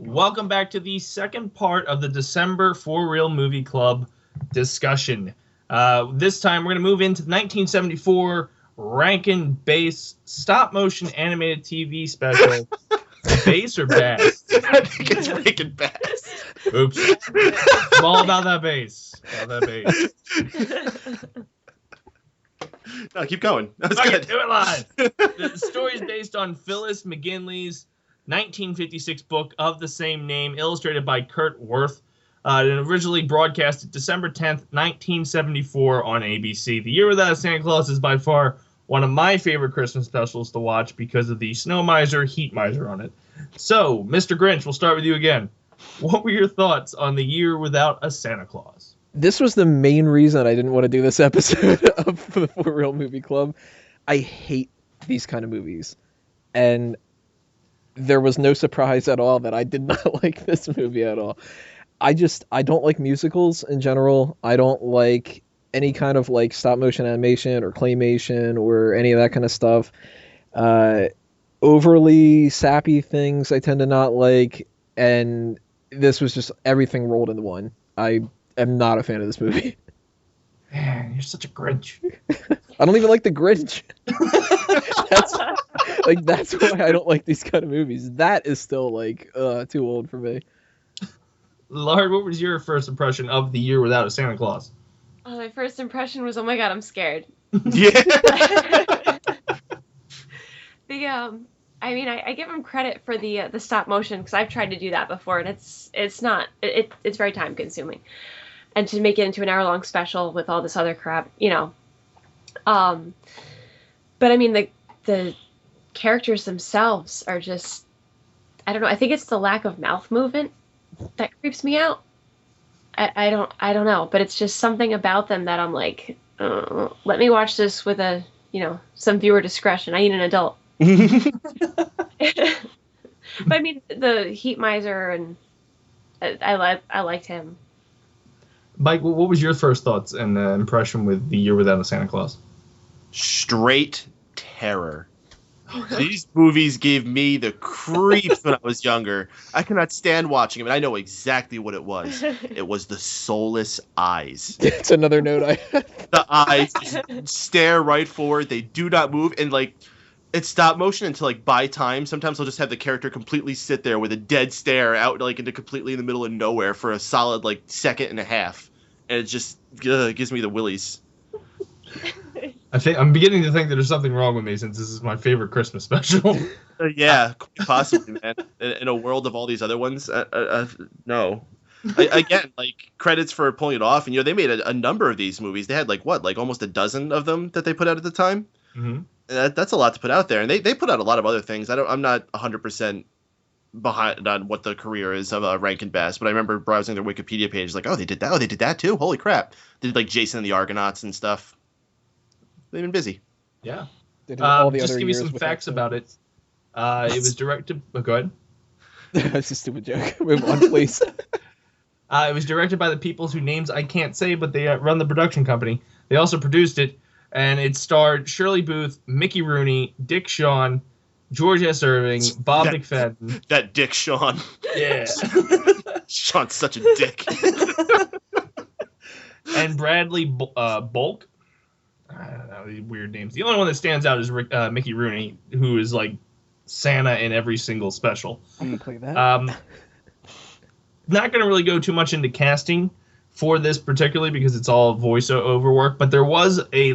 Welcome back to the second part of the December For Real Movie Club discussion. This time we're going to move into the 1974 Rankin Bass stop-motion animated TV special. Bass or bass? I think it's Rankin Bass. Oops. It's all about that bass. About that bass. No, keep going. That was Okay, good. do it live. The story is based on Phyllis McGinley's 1956 book of the same name, illustrated by Kurt Worth. It originally broadcasted December 10th, 1974 on ABC. The Year Without a Santa Claus is by far one of my favorite Christmas specials to watch because of the snow miser, heat miser on it. So, Mr. Grinch, we'll start with you again. What were your thoughts on The Year Without a Santa Claus? This was the main reason I didn't want to do this episode of the For Real Movie Club. I hate these kind of movies. And there was no surprise at all that I did not like this movie at all. I don't like musicals in general. I don't like any kind of like stop motion animation or claymation or any of that kind of stuff. Overly sappy things I tend to not like. And this was just everything rolled into one. I am not a fan of this movie. Man, you're such a Grinch. I don't even like the Grinch. That's why I don't like these kind of movies. That is still like too old for me. Lard, what was your first impression of The Year Without a Santa Claus? Oh, my first impression was, oh my god, I'm scared. Yeah. I give him credit for the stop motion because I've tried to do that before and it's very time consuming, and to make it into an hour-long special with all this other crap, But I mean the characters themselves are just, I don't know. I think it's the lack of mouth movement that creeps me out. I don't know, but it's just something about them that I'm like, let me watch this with some viewer discretion. I need an adult. But I mean, the heat miser, and I liked him. Mike, what was your first thoughts and impression with The Year Without a Santa Claus? Straight terror. These movies gave me the creeps when I was younger. I cannot stand watching them, and I know exactly what it was. It was the soulless eyes. It's another note I had. The eyes just stare right forward. They do not move, and it's stop motion until by time. Sometimes I'll just have the character completely sit there with a dead stare out into completely in the middle of nowhere for a solid second and a half, and it just gives me the willies. I'm beginning to think that there's something wrong with me since this is my favorite Christmas special. Yeah, quite possibly, man. In a world of all these other ones, no. Again, credits for pulling it off, and they made a number of these movies. They had almost a dozen of them that they put out at the time. Mm-hmm. That's a lot to put out there, and they put out a lot of other things. I'm not 100% behind on what the career is of Rankin Bass, but I remember browsing their Wikipedia page, oh, they did that. Oh, they did that too. Holy crap! They did Jason and the Argonauts and stuff. They've been busy. Yeah. Just to give you some facts about it. It was directed. Oh, go ahead. That's a stupid joke. Move on, please. It was directed by the people whose names I can't say, but they run the production company. They also produced it, and it starred Shirley Booth, Mickey Rooney, Dick Shawn, George S. Irving, Bob McFadden. That Dick Shawn. Yeah. Shawn's such a dick. And Bradley Bulk. I don't know, these weird names. The only one that stands out is Mickey Rooney, who is Santa in every single special. I'm gonna play that. Not going to really go too much into casting for this particularly because it's all voiceover work, but there was a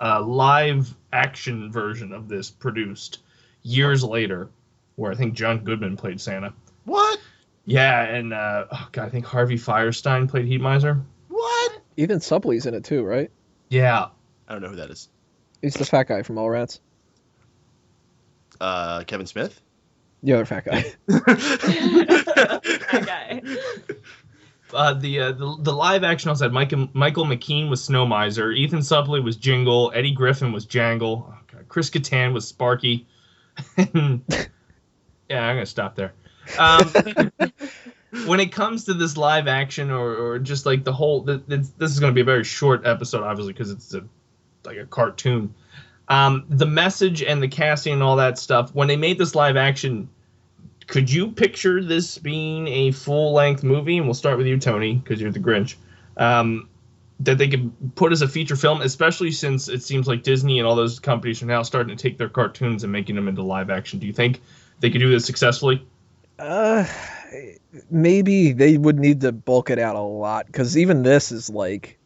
live action version of this produced years later where I think John Goodman played Santa. What? Yeah, and I think Harvey Firestein played Heat Miser. What? Ethan Suplee's in it too, right? Yeah. I don't know who that is. He's the fat guy from Allrats. Kevin Smith? The other fat guy. That guy. The live action also had Michael McKean was Snow Miser, Ethan Suplee was Jingle, Eddie Griffin was Jangle, Chris Kattan was Sparky. Yeah, I'm gonna stop there. When it comes to this live action or just the whole, this is going to be a very short episode, obviously, because it's a cartoon. The message and the casting and all that stuff, when they made this live action, Could you picture this being a full-length movie? And we'll start with you, Tony, because you're the Grinch. That they could put as a feature film, especially since it seems like Disney and all those companies are now starting to take their cartoons and making them into live action. Do you think they could do this successfully? Maybe they would need to bulk it out a lot, because even this is like,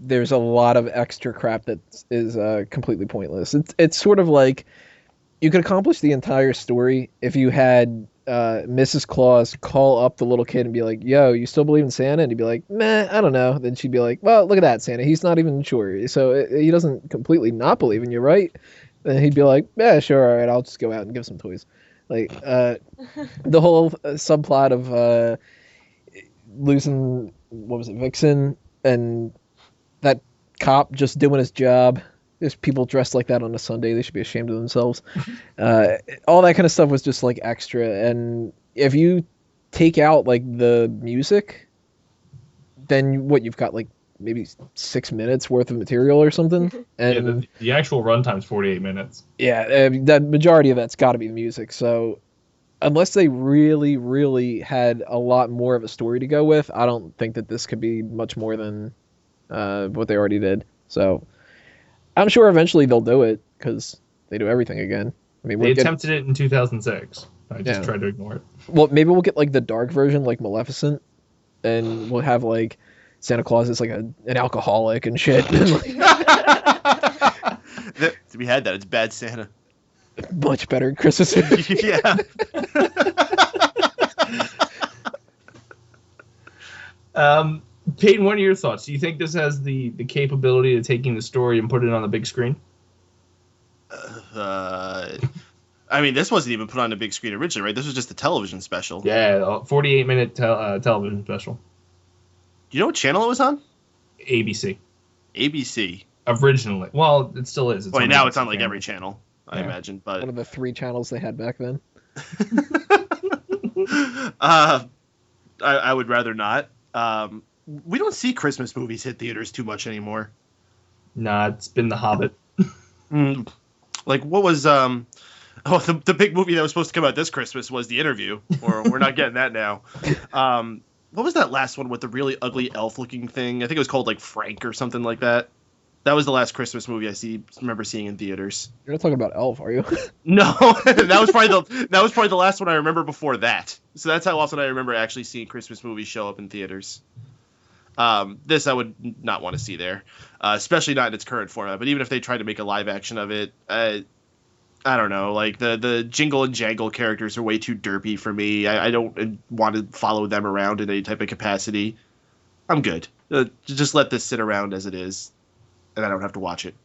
there's a lot of extra crap that is completely pointless. It's sort of like you could accomplish the entire story if you had Mrs. Claus call up the little kid and be like, "Yo, you still believe in Santa?" And he'd be like, "Meh, I don't know." Then she'd be like, "Well, look at that, Santa. He's not even sure. So he doesn't completely not believe in you, right?" And he'd be like, "Yeah, sure, all right. I'll just go out and give some toys." Like the whole subplot of losing, what was it, Vixen, and that cop just doing his job. There's people dressed like that on a Sunday. They should be ashamed of themselves. All that kind of stuff was just like extra. And if you take out like the music, then what, you've got like maybe 6 minutes worth of material or something. And yeah, the actual runtime's 48 minutes. Yeah, the majority of that's got to be the music. So unless they really, really had a lot more of a story to go with, I don't think that this could be much more than what they already did. So I'm sure eventually they'll do it, because they do everything again. I mean, they attempted it in 2006. I just tried to ignore it. Well, maybe we'll get like the dark version, like Maleficent, and we'll have like Santa Claus is like an alcoholic and shit. We had that. It's Bad Santa. Much better Christmas. Yeah. Paden, what are your thoughts? Do you think this has the capability of taking the story and put it on the big screen? I mean, this wasn't even put on the big screen originally, right? This was just a television special. Yeah, 48-minute television special. Do you know what channel it was on? ABC. ABC. Originally. Well, it still is. Well, now it's on like every channel, I imagine. But one of the 3 channels they had back then. I would rather not. We don't see Christmas movies hit theaters too much anymore. Nah, it's been The Hobbit. Like, what was the big movie that was supposed to come out this Christmas was The Interview, or we're not getting that now. What was that last one with the really ugly elf-looking thing? I think it was called like Frank or something like that. That was the last Christmas movie I remember seeing in theaters. You're not talking about Elf, are you? No, that was probably the last one I remember before that. So that's how often I remember actually seeing Christmas movies show up in theaters. This I would not want to see there, especially not in its current format. But even if they tried to make a live action of it, I don't know. Like the Jingle and Jangle characters are way too derpy for me. I don't want to follow them around in any type of capacity. I'm good. Just let this sit around as it is, and I don't have to watch it.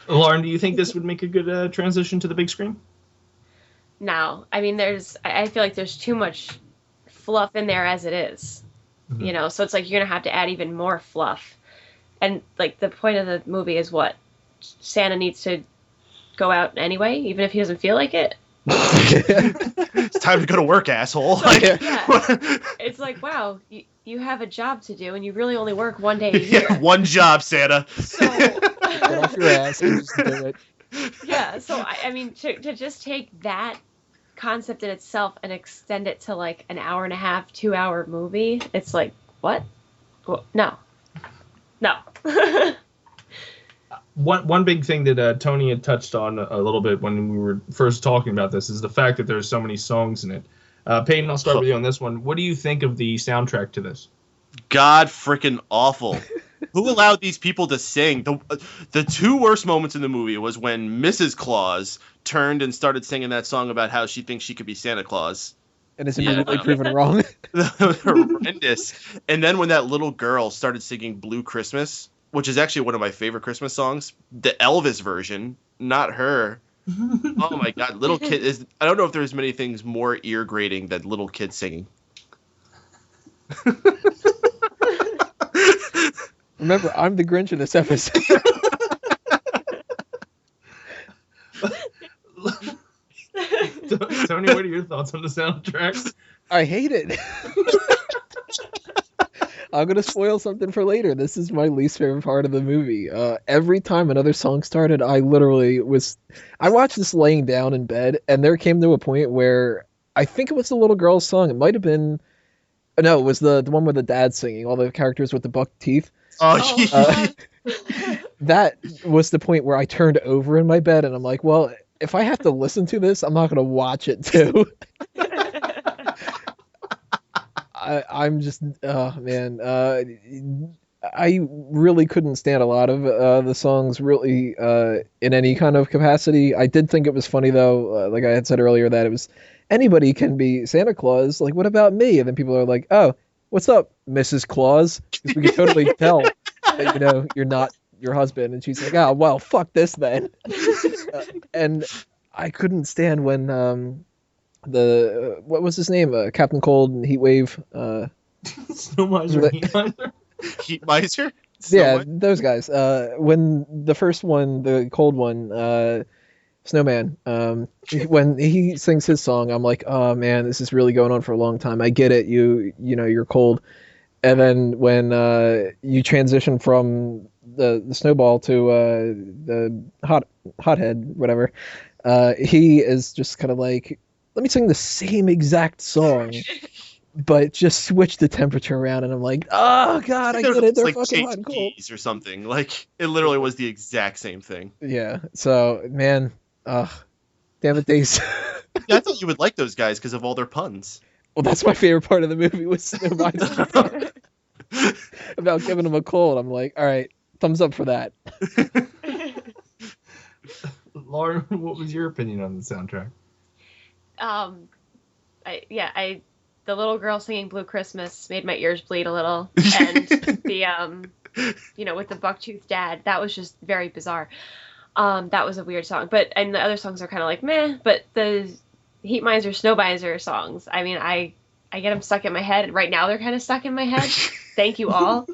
Lauren, do you think this would make a good transition to the big screen? No. I mean, I feel like there's too much fluff in there as it is. Mm-hmm. You know, so it's like you're going to have to add even more fluff. And, like, the point of the movie is what? Santa needs to go out anyway, even if he doesn't feel like it? It's time to go to work, asshole. So, yeah. It's like, wow, you have a job to do, and you really only work one day a year. Yeah, one job, Santa. So, get off your ass and just do it. Yeah, so, I mean, to just take that concept in itself and extend it to, like, an hour and a half, 2-hour movie, it's like, what? Well, no. One big thing that Tony had touched on a little bit when we were first talking about this is the fact that there's so many songs in it. Paden, I'll start with you on this one. What do you think of the soundtrack to this? God freaking awful. Who allowed these people to sing? The 2 worst moments in the movie was when Mrs. Claus turned and started singing that song about how she thinks she could be Santa Claus. And is immediately proven wrong. Horrendous. And then when that little girl started singing Blue Christmas, which is actually one of my favorite Christmas songs, the Elvis version, not her. Oh my God, little kid is. I don't know if there's many things more ear grating than little kids singing. Remember, I'm the Grinch in this episode. Tony, what are your thoughts on the soundtrack? I hate it. I'm gonna spoil something for later. This is my least favorite part of the movie. Every time another song started, I watched this laying down in bed, and there came to a point where I think it was the little girl's song. It might have been, no, it was the one with the dad singing, all the characters with the buck teeth. Oh, That was the point where I turned over in my bed, and I'm like, well, if I have to listen to this, I'm not gonna watch it too. I'm just, oh man, I really couldn't stand a lot of the songs really in any kind of capacity. I did think it was funny though, like I had said earlier, that it was anybody can be Santa Claus. Like, what about me? And then people are like, oh, what's up, Mrs. Claus? Because we can totally tell that you're not your husband. And she's like, oh well, fuck this then. And I couldn't stand when what was his name? Captain Cold and Heatwave. Snow Miser, Heat Miser? Heat Miser? Yeah, those guys. When the first one, the cold one, Snowman, when he sings his song, I'm like, oh man, this is really going on for a long time. I get it. You know, you're cold. And then when you transition from the snowball to the hothead, whatever, he is just kind of like, let me sing the same exact song, but just switch the temperature around. And I'm like, oh god, I get it. They're like fucking hot and cold. or something. Like it literally was the exact same thing. Yeah. So man, damn it, Dace. Yeah, I thought you would like those guys because of all their puns. Well, that's my favorite part of the movie was Snow Miser. About giving him a cold. I'm like, all right, thumbs up for that. Lauren, what was your opinion on the soundtrack? The little girl singing Blue Christmas made my ears bleed a little, and the with the bucktooth dad, that was just very bizarre. That was a weird song, and the other songs are kind of like meh, but the Heat Miser, Snow Miser songs, I mean, I get them stuck in my head. Right now they're kind of stuck in my head. Thank you all.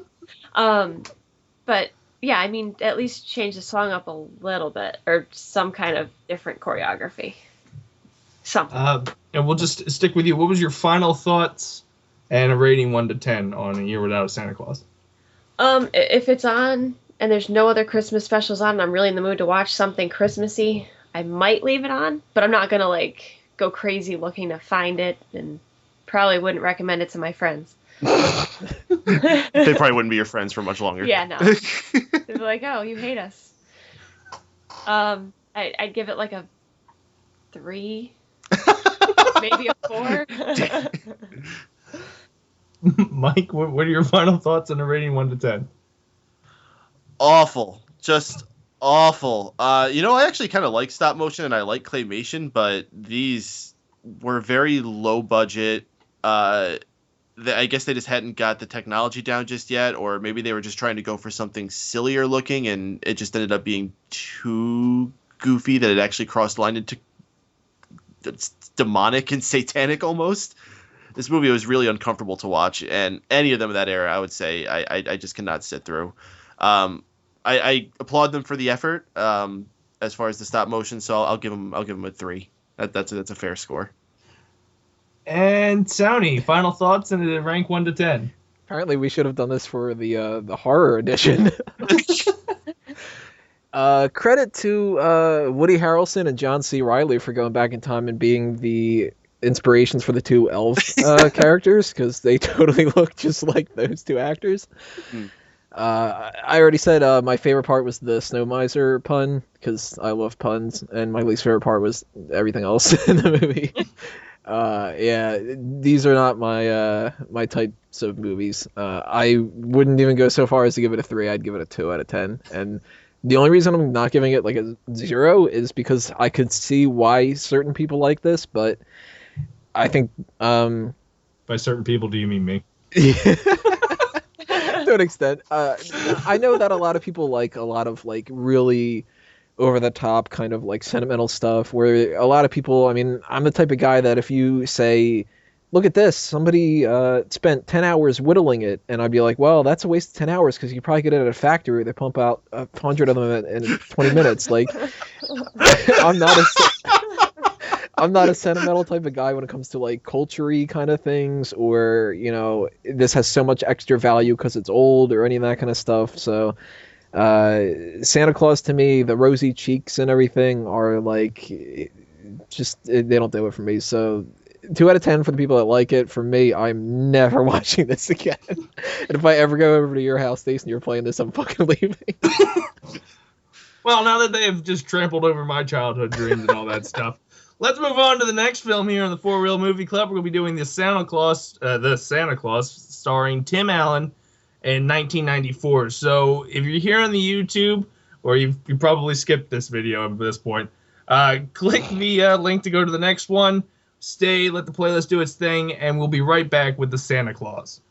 But yeah, I mean, at least change the song up a little bit, or some kind of different choreography. Something. And we'll just stick with you. What was your final thoughts and a rating 1 to 10 on A Year Without a Santa Claus? If it's on and there's no other Christmas specials on and I'm really in the mood to watch something Christmassy, I might leave it on, but I'm not gonna like go crazy looking to find it, and probably wouldn't recommend it to my friends. They probably wouldn't be your friends for much longer. Yeah, no. They'd be like, oh, you hate us. I'd give it like a 3. Maybe a 4. Mike, what are your final thoughts on a rating 1 to 10? Awful. Just awful. I actually kind of like stop motion and I like claymation, but these were very low budget. I guess they just hadn't got the technology down just yet, or maybe they were just trying to go for something sillier looking, and it just ended up being too goofy that it actually crossed the line into demonic and satanic almost. This movie was really uncomfortable to watch, and any of them in that era, I would say, I just cannot sit through. I applaud them for the effort as far as the stop motion, so I'll give them a 3. That's a fair score. And Sony, final thoughts and a rank 1 to 10. Apparently, we should have done this for the horror edition. Credit to Woody Harrelson and John C. Reilly for going back in time and being the inspirations for the two elf characters, because they totally look just like those two actors. I already said my favorite part was the Snow Miser pun, because I love puns, and my least favorite part was everything else in the movie. Yeah, these are not my types of movies. I wouldn't even go so far as to give it a 3. I'd give it a 2 out of 10. And the only reason I'm not giving it like a 0 is because I could see why certain people like this, but I think by certain people, do you mean me? To an extent. I know that a lot of people like a lot of like really over the top kind of like sentimental stuff, where a lot of people, I mean, I'm the type of guy that if you say, look at this, somebody spent 10 hours whittling it, and I'd be like, well, that's a waste of 10 hours because you probably get it at a factory. They pump out 100 of them in 20 minutes. Like, I'm I'm not a sentimental type of guy when it comes to like culture-y kind of things, or this has so much extra value because it's old, or any of that kind of stuff. So Santa Claus, to me, the rosy cheeks and everything are like, just they don't do it for me. So 2 out of 10 for the people that like it. For me, I'm never watching this again. And if I ever go over to your house, Dace, and you're playing this, I'm fucking leaving. Well, now that they have just trampled over my childhood dreams and all that stuff, let's move on to the next film here on the For Real Movie Club. We're going to be doing the Santa Claus, starring Tim Allen in 1994. So if you're here on the YouTube, or you probably skipped this video at this point, click the link to go to the next one. Stay, let the playlist do its thing, and we'll be right back with the Santa Claus.